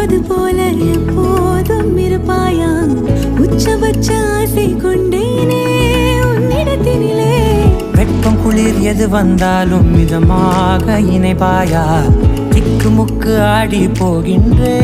இருப்பது போல எப்போதும் இருப்பாயா உச்சபட்ச ஆசை கொண்டேனே உன்னிடத்தினிலே வெட்கம் குளிர் எது வந்தாலும் மிதமாக இணைப்பாயா திக்கு முக்கு ஆடி போகின்றே